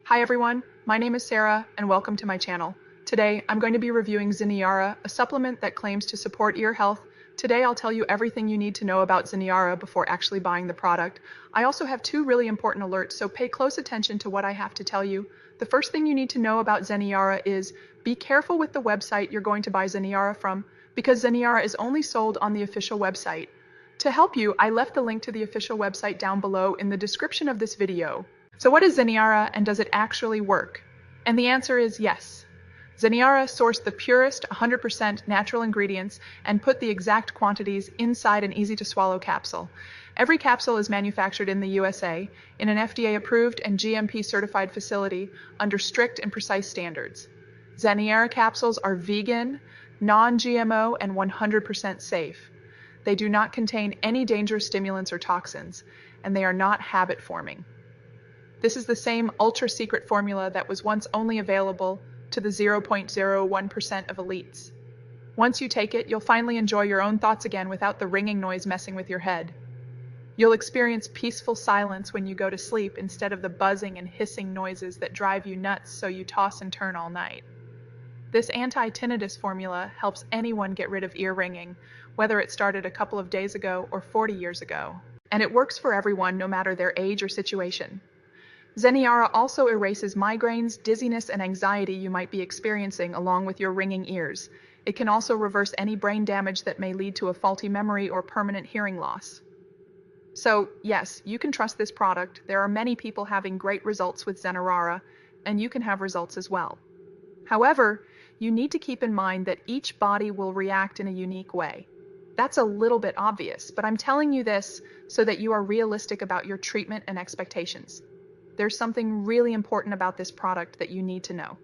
Hi everyone, my name is Sarah and welcome to my channel. Today I'm going to be reviewing Zeneara, a supplement that claims to support ear health. Today I'll tell you everything you need to know about Zeneara before actually buying the product. I also have two really important alerts, so pay close attention to what I have to tell you. The first thing you need to know about Zeneara is be careful with the website you're going to buy Zeneara from, because Zeneara is only sold on the official website. To help you, I left the link to the official website down below in the description of this video. So what is Zeneara and does it actually work? And the answer is yes. Zeneara sourced the purest 100% natural ingredients and put the exact quantities inside an easy-to-swallow capsule. Every capsule is manufactured in the USA in an FDA-approved and GMP-certified facility under strict and precise standards. Zeneara capsules are vegan, non-GMO, and 100% safe. They do not contain any dangerous stimulants or toxins, and they are not habit-forming. This is the same ultra-secret formula that was once only available to the 0.01% of elites. Once you take it, you'll finally enjoy your own thoughts again without the ringing noise messing with your head. You'll experience peaceful silence when you go to sleep instead of the buzzing and hissing noises that drive you nuts so you toss and turn all night. This anti-tinnitus formula helps anyone get rid of ear ringing, whether it started a couple of days ago or 40 years ago. And it works for everyone, no matter their age or situation. Zeneara also erases migraines, dizziness, and anxiety you might be experiencing along with your ringing ears. It can also reverse any brain damage that may lead to a faulty memory or permanent hearing loss. So, yes, you can trust this product. There are many people having great results with Zeneara, and you can have results as well. However, you need to keep in mind that each body will react in a unique way. That's a little bit obvious, but I'm telling you this so that you are realistic about your treatment and expectations. There's something really important about this product that you need to know.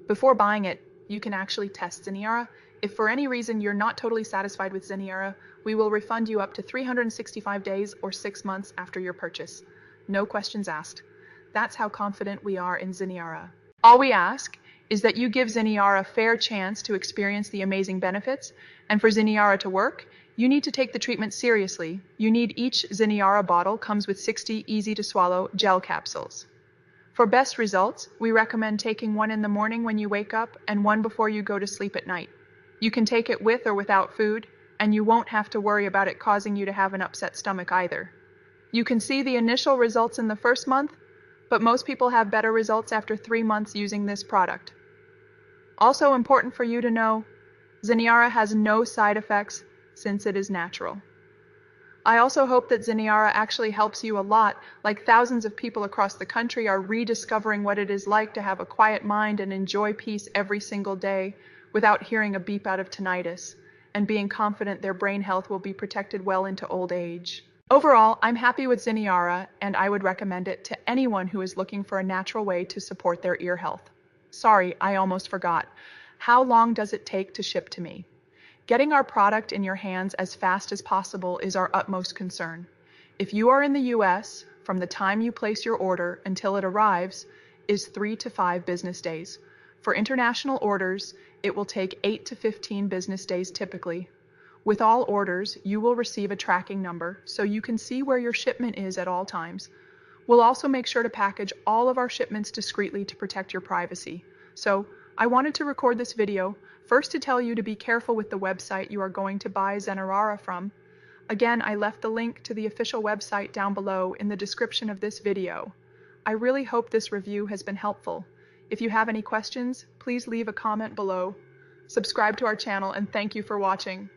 Before buying it, you can actually test Zeneara. If for any reason you're not totally satisfied with Zeneara, we will refund you up to 365 days or 6 months after your purchase. No questions asked. That's how confident we are in Zeneara. All we ask is that you give Zeneara a fair chance to experience the amazing benefits, and for Zeneara to work, you need to take the treatment seriously. Each Zeneara bottle comes with 60 easy-to-swallow gel capsules. For best results, we recommend taking one in the morning when you wake up and one before you go to sleep at night. You can take it with or without food, and you won't have to worry about it causing you to have an upset stomach either. You can see the initial results in the first month, but most people have better results after 3 months using this product. Also important for you to know, Zeneara has no side effects since it is natural. I also hope that Zeneara actually helps you a lot, like thousands of people across the country are rediscovering what it is like to have a quiet mind and enjoy peace every single day without hearing a beep out of tinnitus, and being confident their brain health will be protected well into old age. Overall, I'm happy with Zeneara, and I would recommend it to anyone who is looking for a natural way to support their ear health. Sorry, I almost forgot. How long does it take to ship to me? Getting our product in your hands as fast as possible is our utmost concern. If you are in the US, from the time you place your order until it arrives is 3 to 5 business days. For international orders, it will take 8 to 15 business days typically. With all orders, you will receive a tracking number so you can see where your shipment is at all times. We'll also make sure to package all of our shipments discreetly to protect your privacy. So, I wanted to record this video, first to tell you to be careful with the website you are going to buy Zeneara from. Again, I left the link to the official website down below in the description of this video. I really hope this review has been helpful. If you have any questions, please leave a comment below. Subscribe to our channel and thank you for watching.